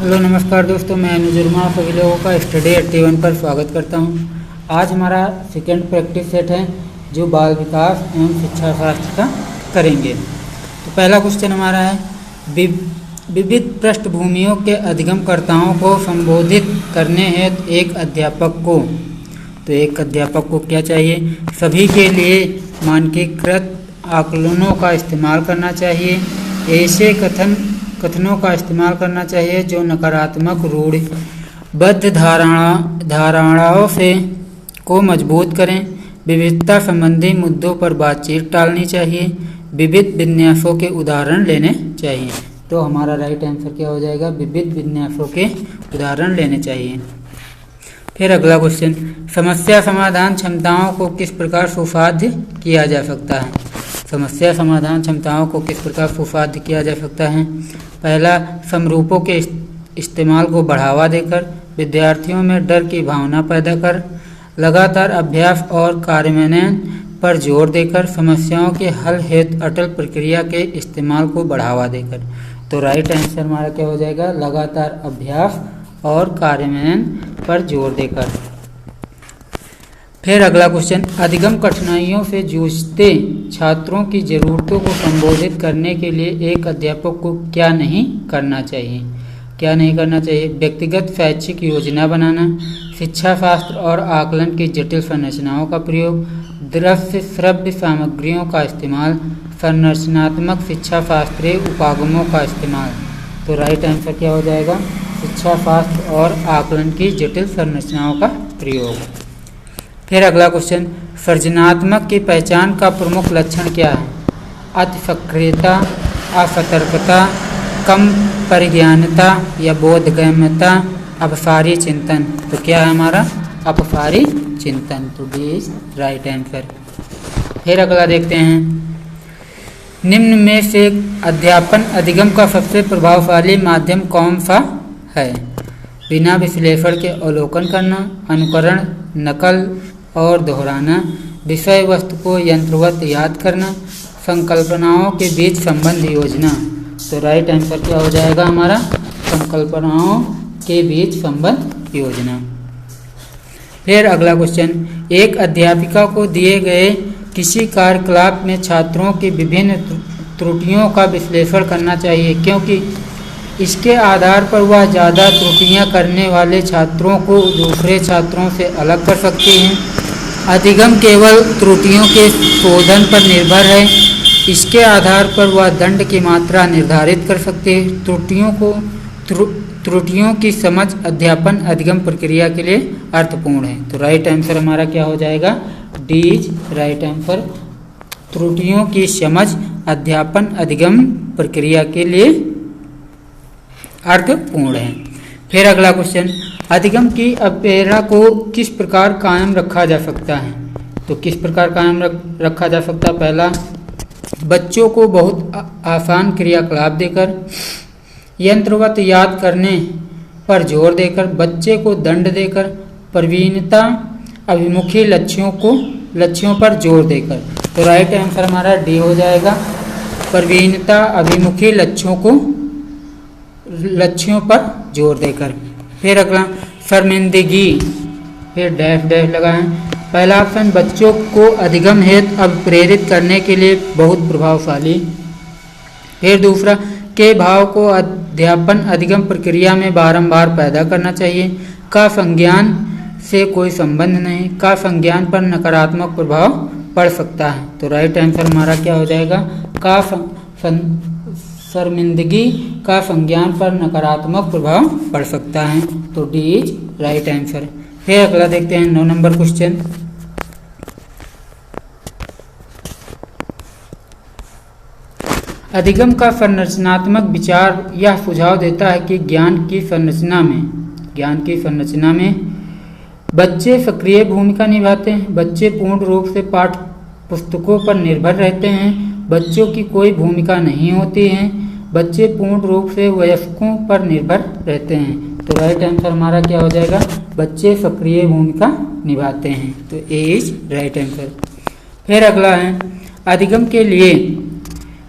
Hello नमस्कार दोस्तों, मैं अनुजुर्मा सभी लोगों का स्टडी 81 पर स्वागत करता हूं। आज हमारा सेकेंड प्रैक्टिस सेट है जो बाल विकास एवं शिक्षा शास्त्र का करेंगे। तो पहला क्वेश्चन हमारा है विविध पृष्ठभूमियों के अधिगमकर्ताओं को संबोधित करने हेतु एक अध्यापक को क्या चाहिए? सभी के लिए मानकीकृत आकलनों का इस्तेमाल करना चाहिए। ऐसे कथनों का इस्तेमाल करना चाहिए जो नकारात्मक रूढ़िबद्ध धारणाओं से को मजबूत करें। विविधता संबंधी मुद्दों पर बातचीत टालनी चाहिए। विविध विन्यासों के उदाहरण लेने चाहिए। तो हमारा राइट आंसर क्या हो जाएगा? विविध विन्यासों के उदाहरण लेने चाहिए। फिर अगला क्वेश्चन, समस्या समाधान क्षमताओं को किस प्रकार सुसाध्य किया जा सकता है? समस्या समाधान क्षमताओं को किस प्रकार सुसाध्य किया जा सकता है? पहला, समरूपों के इस्तेमाल को बढ़ावा देकर, विद्यार्थियों में डर की भावना पैदा कर, लगातार अभ्यास और कार्यान्वयन पर जोर देकर, समस्याओं के हल हेतु अटल प्रक्रिया के इस्तेमाल को बढ़ावा देकर। तो राइट आंसर हमारा क्या हो जाएगा? लगातार अभ्यास और कार्यान्वयन पर जोर देकर। फिर अगला क्वेश्चन, अधिगम कठिनाइयों से जूझते छात्रों की जरूरतों को संबोधित करने के लिए एक अध्यापक को क्या नहीं करना चाहिए? क्या नहीं करना चाहिए? व्यक्तिगत शैक्षिक योजना बनाना, शिक्षा शास्त्र और आकलन की जटिल संरचनाओं का प्रयोग, दृश्य श्रव्य सामग्रियों का इस्तेमाल, संरचनात्मक शिक्षा शास्त्रीय उपागमों का इस्तेमाल। तो राइट आंसर क्या हो जाएगा? शिक्षा शास्त्र और आकलन की जटिल संरचनाओं का प्रयोग। फिर अगला क्वेश्चन, सृजनात्मक की पहचान का प्रमुख लक्षण क्या है? अति सक्रियता, असतर्कता, कम परिज्ञानता या बोधगम्यता, अपसारी चिंतन। तो क्या है हमारा? अपसारी चिंतन। तो डी इज राइट आंसर। फिर अगला देखते हैं, निम्न में से अध्यापन अधिगम का सबसे प्रभावशाली माध्यम कौन सा है? बिना विश्लेषण के अवलोकन करना, अनुकरण, नकल और दोहराना, विषय वस्तु को यंत्रवत याद करना, संकल्पनाओं के बीच संबंध योजना। तो राइट आंसर क्या हो जाएगा हमारा? संकल्पनाओं के बीच संबंध योजना। फिर अगला क्वेश्चन, एक अध्यापिका को दिए गए किसी कार्यकलाप में छात्रों की विभिन्न त्रुटियों का विश्लेषण करना चाहिए, क्योंकि इसके आधार पर वह ज़्यादा त्रुटियां करने वाले छात्रों को दूसरे छात्रों से अलग कर सकती हैं। अधिगम केवल त्रुटियों के शोधन पर निर्भर है। इसके आधार पर वह दंड की मात्रा निर्धारित कर सकते हैं। त्रुटियों की समझ अध्यापन अधिगम प्रक्रिया के लिए अर्थपूर्ण है। तो राइट आंसर हमारा क्या हो जाएगा? D is right answer. त्रुटियों की समझ अध्यापन अधिगम प्रक्रिया के लिए अर्थपूर्ण है। फिर अगला क्वेश्चन, अधिगम की प्रेरणा को किस प्रकार कायम रखा जा सकता है? तो किस प्रकार कायम रखा जा सकता है? पहला, बच्चों को बहुत आसान क्रियाकलाप देकर, यंत्रवत याद करने पर जोर देकर, बच्चे को दंड देकर, प्रवीणता अभिमुखी लक्ष्यों पर जोर देकर। तो राइट आंसर हमारा डी हो जाएगा, प्रवीणता अभिमुखी लक्ष्यों पर जोर देकर। फिर अगला, शर्मिंदगी, फिर डैश डैश लगाएं। पहला ऑप्शन बच्चों को अधिगम हेतु प्रेरित करने के लिए बहुत प्रभावशाली। फिर दूसरा, के भाव को अध्यापन अधिगम प्रक्रिया में बारंबार पैदा करना चाहिए। का संज्ञान से कोई संबंध नहीं, का संज्ञान पर नकारात्मक प्रभाव पड़ सकता है। तो राइट आंसर हमारा क्या हो जाएगा? का शर्मिंदगी का संज्ञान पर नकारात्मक प्रभाव पड़ सकता है। तो डी इज राइट आंसर। फिर अगला देखते हैं 9 नंबर क्वेश्चन, अधिगम का संरचनात्मक विचार यह सुझाव देता है कि ज्ञान की संरचना में बच्चे सक्रिय भूमिका निभाते हैं। बच्चे पूर्ण रूप से पाठ्य पुस्तकों पर निर्भर रहते हैं। बच्चों की कोई भूमिका नहीं होती है। बच्चे पूर्ण रूप से वयस्कों पर निर्भर रहते हैं। तो राइट आंसर हमारा क्या हो जाएगा? बच्चे सक्रिय भूमिका निभाते हैं। तो ए इज राइट आंसर। फिर अगला है, अधिगम के लिए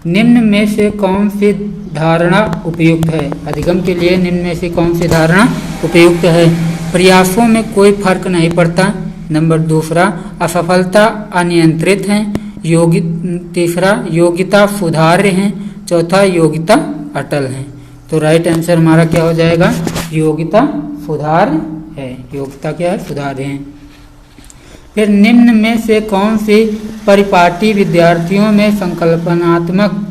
निम्न में से कौन सी धारणा उपयुक्त है? अधिगम के लिए निम्न में से कौन सी धारणा उपयुक्त है? प्रयासों में कोई फर्क नहीं पड़ता। नंबर दूसरा, असफलता अनियंत्रित है। तीसरा, योग्यता सुधार्य है। चौथा, योग्यता अटल है। तो राइट आंसर हमारा क्या हो जाएगा? योग्यता सुधार्य है। योग्यता क्या है? सुधार्य है। फिर निम्न में से कौन सी परिपाटी विद्यार्थियों में संकल्पनात्मक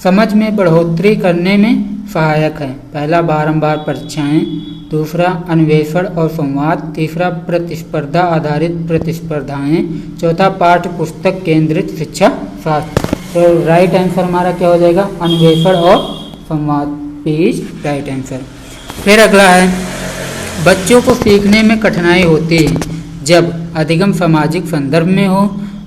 समझ में बढ़ोतरी करने में सहायक है? पहला, बारंबार परीक्षाएं। दूसरा, अन्वेषण और संवाद। तीसरा, प्रतिस्पर्धा आधारित प्रतिस्पर्धाएं। चौथा, पाठ्य पुस्तक केंद्रित शिक्षा शास्त्र। तो राइट आंसर हमारा क्या हो जाएगा? अन्वेषण और संवाद। पीस राइट आंसर। फिर अगला है, बच्चों को सीखने में कठिनाई होती है जब अधिगम सामाजिक संदर्भ में हो,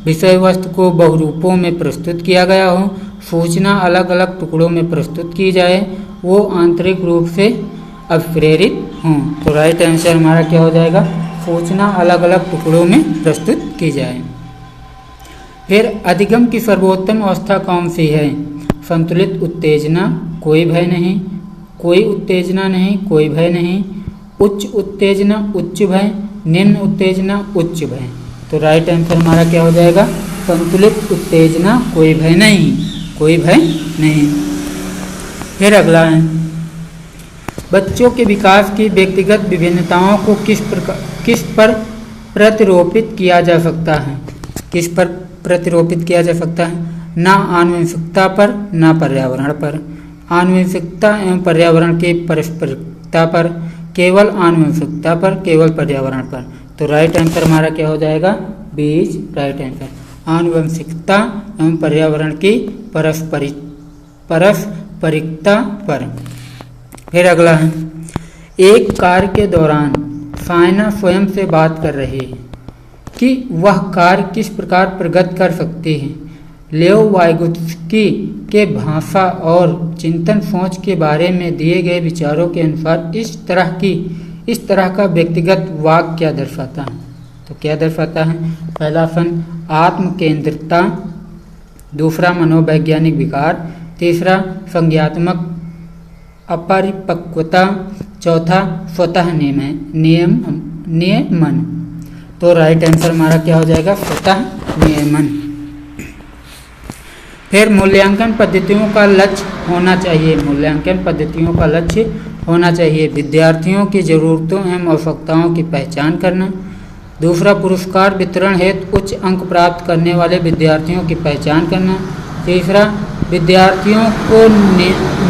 विषय वस्तु को बहुरूपों में प्रस्तुत किया गया हो, सूचना अलग अलग टुकड़ों में प्रस्तुत की जाए, वो आंतरिक रूप से अप्रेरित हों। तो राइट आंसर हमारा क्या हो जाएगा? सूचना अलग अलग टुकड़ों में प्रस्तुत की जाए। फिर अधिगम की सर्वोत्तम अवस्था कौन सी है? संतुलित उत्तेजना, कोई भय नहीं। कोई उत्तेजना नहीं, कोई भय नहीं। उच्च उत्तेजना, उच्च भय। निम्न उत्तेजना, उच्च भय। तो राइट आंसर हमारा क्या हो जाएगा? संतुलित उत्तेजना, कोई भय नहीं, कोई भय नहीं। फिर अगला है, बच्चों के विकास की व्यक्तिगत विभिन्नताओं को किस पर प्रतिरोपित किया जा सकता है? किस पर प्रतिरोपित किया जा सकता है? ना आनुवंशिकता पर, ना पर्यावरण पर। आनुवंशिकता एवं पर्यावरण की परस्परिकता पर, केवल आनुवंशिकता पर, केवल पर्यावरण पर। तो राइट आंसर हमारा क्या हो जाएगा? बीज राइट आंसर। आनुवंशिकता एवं पर्यावरण की परस्परिकता पर। फिर अगला है, एक कार्य के दौरान सायना स्वयं से बात कर रही है कि वह कार्य किस प्रकार प्रगति कर सकती है। लेओ वाइगोत्स्की के भाषा और चिंतन सोच के बारे में दिए गए विचारों के अनुसार इस तरह का व्यक्तिगत वाक्य क्या दर्शाता है? तो क्या दर्शाता है? पहला ऑप्शन आत्म केंद्रितता। दूसरा, मनोवैज्ञानिक विकार। तीसरा, संज्ञात्मक अपरिपक्वता। चौथा, स्वतः नियमन। तो राइट आंसर हमारा क्या हो जाएगा? स्वतः नियमन। फिर मूल्यांकन पद्धतियों का लक्ष्य होना चाहिए। मूल्यांकन पद्धतियों का लक्ष्य होना चाहिए विद्यार्थियों की जरूरतों एवं आवश्यकताओं की पहचान करना। दूसरा, पुरस्कार वितरण हेतु उच्च अंक प्राप्त करने वाले विद्यार्थियों की पहचान करना। तीसरा, विद्यार्थियों को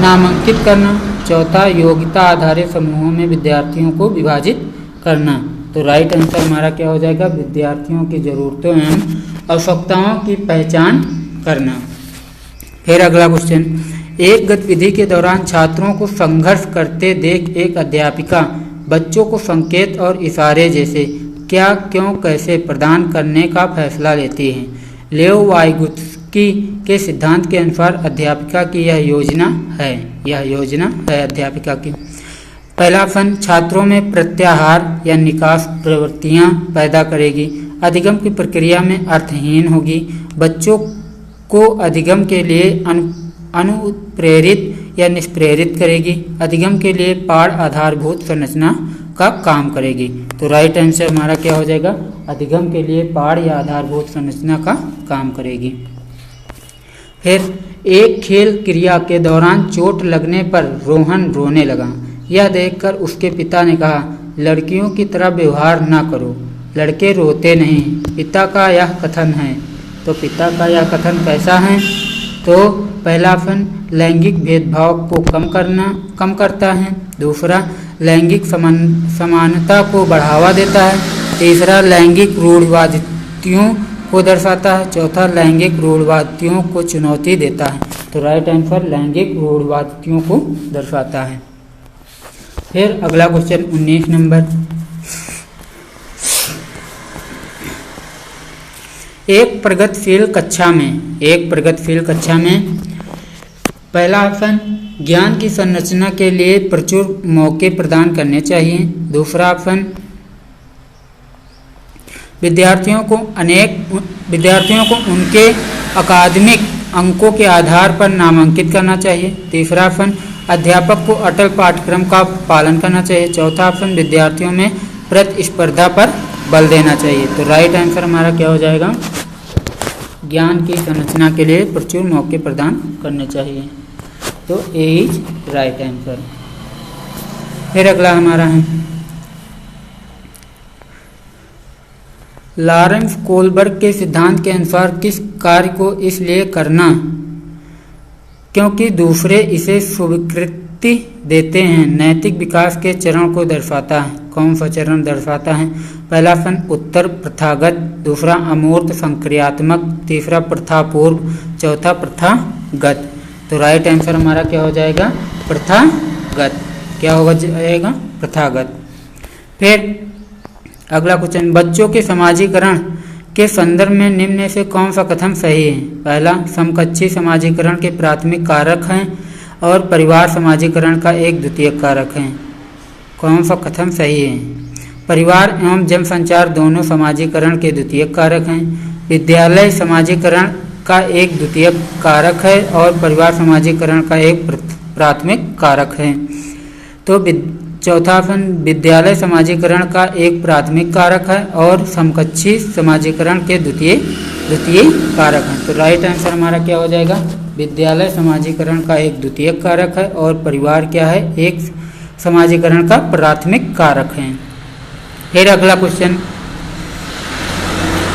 नामांकित करना। चौथा, योग्यता आधारित समूहों में विद्यार्थियों को विभाजित करना। तो राइट आंसर हमारा क्या हो जाएगा? विद्यार्थियों की जरूरतों एवं आवश्यकताओं की पहचान करना। फिर अगला क्वेश्चन, एक गतिविधि के दौरान छात्रों को संघर्ष करते देख एक अध्यापिका बच्चों को संकेत और इशारे जैसे क्या, क्यों, कैसे प्रदान करने का फैसला लेती है। लेओ वाइगोत्स्की के सिद्धांत के अनुसार अध्यापिका की यह योजना है अध्यापिका की। पहला ऑप्शन, छात्रों में प्रत्याहार या निकास प्रवृत्तियां पैदा करेगी। अधिगम की प्रक्रिया में अर्थहीन होगी। बच्चों को अधिगम के लिए अनुप्रेरित या निष्प्रेरित करेगी। अधिगम के लिए पाठ आधारभूत संरचना का काम करेगी। तो राइट आंसर हमारा क्या हो जाएगा? अधिगम के लिए पाठ या आधारभूत संरचना का काम करेगी। फिर एक खेल क्रिया के दौरान चोट लगने पर रोहन रोने लगा। यह देखकर उसके पिता ने कहा, लड़कियों की तरह व्यवहार ना करो, लड़के रोते नहीं। पिता का यह कथन है। तो पिता का यह कथन कैसा है? तो पहला ऑप्शन लैंगिक भेदभाव को कम करता है। दूसरा, लैंगिक समानता को बढ़ावा देता है। तीसरा, लैंगिक रूढ़िवादियों को दर्शाता है। चौथा, लैंगिक रूढ़िवादियों को चुनौती देता है। तो राइट आंसर लैंगिक रूढ़िवादियों को दर्शाता है। फिर अगला क्वेश्चन 19 नंबर, एक प्रगतिशील कक्षा में पहला ऑप्शन ज्ञान की संरचना के लिए प्रचुर मौके प्रदान करने चाहिए। दूसरा ऑप्शन विद्यार्थियों को उनके अंकों के आधार पर नामांकित करना चाहिए। तीसरा ऑप्शन अध्यापक को अटल पाठ्यक्रम का पालन करना चाहिए। चौथा ऑप्शन विद्यार्थियों में प्रतिस्पर्धा पर बल देना चाहिए। तो राइट आंसर हमारा क्या हो जाएगा, ज्ञान की संरचना के लिए प्रचुर मौके प्रदान करने चाहिए। तो ए इज राइट आंसर। फिर अगला हमारा है लॉरेंस कोलबर्ग के सिद्धांत के अनुसार किस कार्य को इसलिए करना क्योंकि दूसरे इसे स्वीकृति देते हैं नैतिक विकास के चरण को दर्शाता है। कौन सा चरण दर्शाता है? पहला ऑप्शन उत्तर प्रथागत, दूसरा अमूर्त संक्रियात्मक, तीसरा प्रथापूर्व, चौथा प्रथागत। तो राइट आंसर हमारा क्या हो जाएगा, प्रथागत। क्या होगा जाएगा, प्रथागत। फिर अगला क्वेश्चन, बच्चों के समाजीकरण के संदर्भ में निम्न में से कौन सा कथन सही है? पहला, समकक्षी समाजीकरण के प्राथमिक कारक हैं और परिवार समाजीकरण का एक द्वितीयक कारक है। कौन सा कथन सही है? परिवार एवं जनसंचार दोनों समाजीकरण के द्वितीयक कारक हैं। विद्यालय समाजीकरण का एक द्वितीयक कारक है और परिवार समाजीकरण का एक प्राथमिक कारक है। तो चौथा ऑप्शन विद्यालय समाजीकरण का एक प्राथमिक कारक है और समकक्षी समाजीकरण के द्वितीय कारक है। तो राइट आंसर हमारा क्या हो जाएगा, विद्यालय समाजीकरण का एक द्वितीयक कारक है और परिवार क्या है, एक समाजीकरण का प्राथमिक कारक है। फिर अगला क्वेश्चन,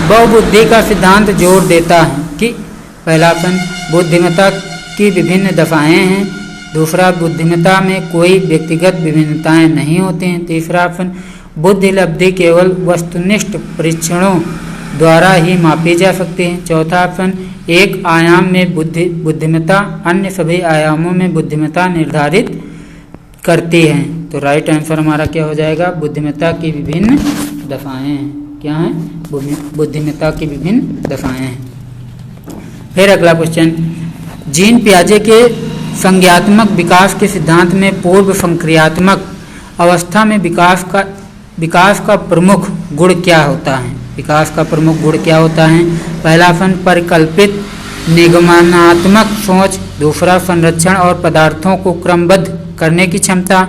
बहुबुद्धि का सिद्धांत जोर देता है कि पहला ऑप्शन बुद्धिमत्ता की विभिन्न दशाएं हैं, दूसरा बुद्धिमत्ता में कोई व्यक्तिगत विभिन्नताएं नहीं होती हैं, तीसरा ऑप्शन बुद्धि लब्धि केवल वस्तुनिष्ठ परीक्षणों द्वारा ही मापी जा सकती है, चौथा ऑप्शन एक आयाम में बुद्धिमत्ता अन्य सभी आयामों में बुद्धिमत्ता निर्धारित करती है। तो राइट आंसर हमारा क्या हो जाएगा, बुद्धिमत्ता की विभिन्न दशाएं हैं। क्या है, बुद्धिमत्ता की विभिन्न दशाएं हैं। फिर अगला क्वेश्चन, जीन पियाजे के संज्ञात्मक विकास के सिद्धांत में पूर्व संक्रियात्मक अवस्था में विकास का प्रमुख गुण क्या होता है? विकास का प्रमुख गुण क्या होता है? पहला ऑप्शन परिकल्पित निगमनात्मक सोच, दूसरा संरक्षण और पदार्थों को क्रमबद्ध करने की क्षमता,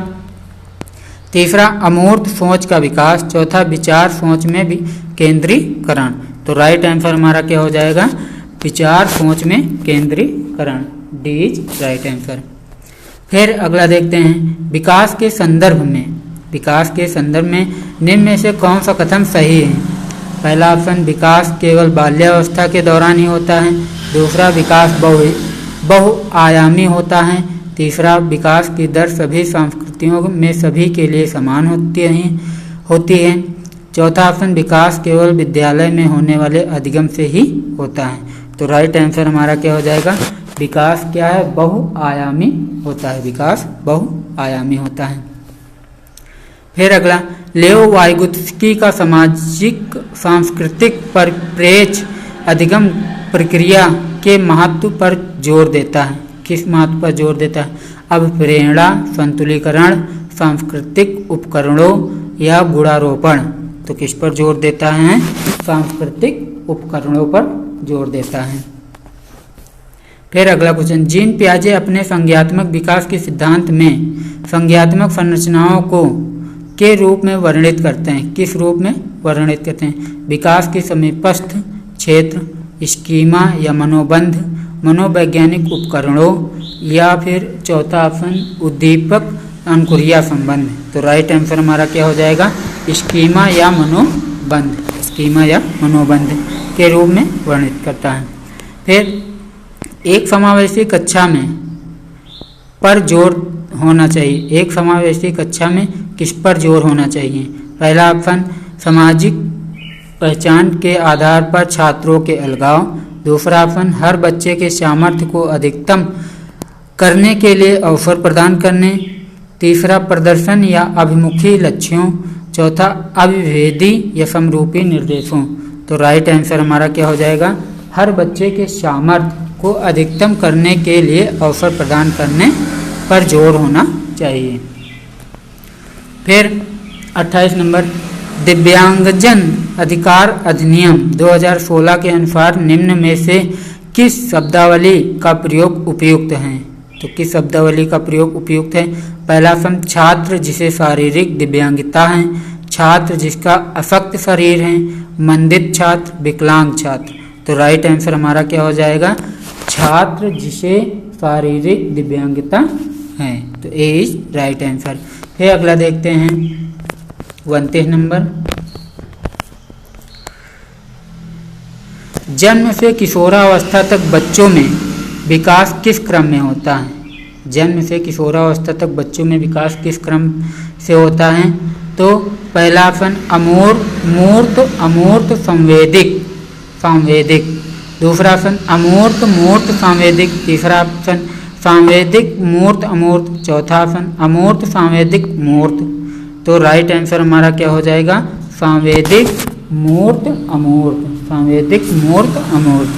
तीसरा अमूर्त सोच का विकास, चौथा विचार सोच में भी केंद्रीकरण। तो राइट आंसर हमारा क्या हो जाएगा, विचार सोच में केंद्रीकरण। D is right answer. फिर अगला देखते हैं, विकास के संदर्भ में निम्न में से कौन सा कथन सही है? पहला ऑप्शन विकास केवल बाल्यावस्था के दौरान ही होता है, दूसरा विकास बहुआयामी होता है, तीसरा विकास की दर सभी संस्कृतियों में सभी के लिए समान होती है, चौथा ऑप्शन विकास केवल विद्यालय में होने वाले अधिगम से ही होता है। तो राइट आंसर हमारा क्या हो जाएगा, विकास क्या है, बहुआयामी होता है, विकास बहुआयामी होता है। फिर अगला, लेओ वाइगोत्स्की का सामाजिक सांस्कृतिक परिप्रेक्ष्य अधिगम प्रक्रिया के महत्व पर जोर देता है। किस महत्व पर जोर देता है? अभिप्रेरणा, संतुलीकरण, सांस्कृतिक उपकरणों या गुणारोपण। तो किस पर जोर देता है? सांस्कृतिक उपकरणों पर जोर देता है। फिर अगला क्वेश्चन, जीन पियाजे अपने संज्ञात्मक विकास के सिद्धांत में संज्ञात्मक संरचनाओं को के रूप में वर्णित करते हैं। किस रूप में वर्णित करते हैं? विकास के समीपस्थ क्षेत्र, स्कीमा या मनोबंध, मनोवैज्ञानिक उपकरणों, या फिर चौथा ऑप्शन उद्दीपक अंकुरिया संबंध। तो राइट आंसर हमारा क्या हो जाएगा, स्कीमा या मनोबंध, स्कीमा या मनोबंध के रूप में वर्णित करता है। फिर एक समावेशी कक्षा में पर जोर होना चाहिए। एक समावेशी कक्षा में किस पर जोर होना चाहिए? पहला ऑप्शन सामाजिक पहचान के आधार पर छात्रों के अलगाव, दूसरा ऑप्शन हर बच्चे के सामर्थ्य को अधिकतम करने के लिए अवसर प्रदान करने, तीसरा प्रदर्शन या अभिमुखी लक्ष्यों, चौथा अभिभेदी या समरूपी निर्देशों। तो राइट आंसर हमारा क्या हो जाएगा, हर बच्चे के सामर्थ्य को अधिकतम करने के लिए अवसर प्रदान करने पर जोर होना चाहिए। फिर 28 नंबर, दिव्यांगजन अधिकार अधिनियम 2016 के अनुसार निम्न में से किस शब्दावली का प्रयोग उपयुक्त है? तो किस शब्दावली का प्रयोग उपयुक्त है? पहला ऑप्शन छात्र जिसे शारीरिक दिव्यांगता है, छात्र जिसका अशक्त शरीर है, मंदित छात्र, विकलांग छात्र। तो राइट आंसर हमारा क्या हो जाएगा? छात्र जिसे शारीरिक दिव्यांगता है। तो ए इज राइट आंसर। फिर अगला देखते हैं 29 नंबर। जन्म से किशोरावस्था तक बच्चों में विकास किस क्रम में होता है? जन्म से किशोरावस्था तक बच्चों में विकास किस क्रम से होता है? तो पहला ऑप्शन मूर्त अमूर्त सांवेदिक, दूसरा ऑप्शन अमूर्त मूर्त सांवेदिक, तीसरा ऑप्शन सांवेदिक मूर्त अमूर्त, चौथा ऑप्शन अमूर्त सांवेदिक मूर्त। तो राइट आंसर हमारा क्या हो जाएगा? सांवेदिक मूर्त अमूर्त, सांवेदिक मूर्त अमूर्त।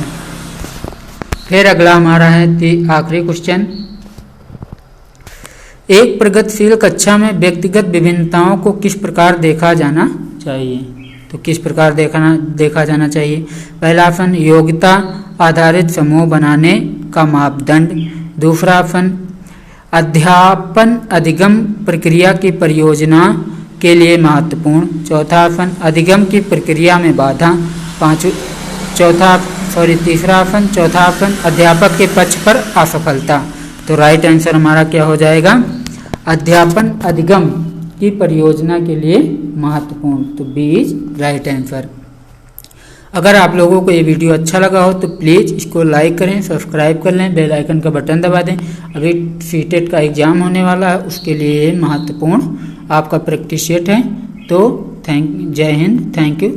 फिर अगला हमारा है आखिरी क्वेश्चन। एक प्रगतिशील कक्षा में व्यक्तिगत विभिन्नताओं को किस प्रकार देखा जाना चाहिए? तो किस प्रकार देखा जाना चाहिए? पहला ऑप्शन योग्यता आधारित समूह बनाने का मापदंड, दूसरा ऑप्शन अध्यापन अधिगम प्रक्रिया की परियोजना के लिए महत्वपूर्ण, चौथा ऑप्शन अधिगम की प्रक्रिया में बाधा, तीसरा ऑप्शन अध्यापक के पक्ष पर असफलता। तो राइट आंसर हमारा क्या हो जाएगा? अध्यापन अधिगम की परियोजना के लिए महत्वपूर्ण। तो बी इज राइट आंसर। अगर आप लोगों को ये वीडियो अच्छा लगा हो तो प्लीज़ इसको लाइक करें, सब्सक्राइब कर लें, बेल आइकन का बटन दबा दें। अभी सीटेट का एग्ज़ाम होने वाला है, उसके लिए महत्वपूर्ण आपका प्रैक्टिस सेट है। तो जय हिंद, थैंक यू।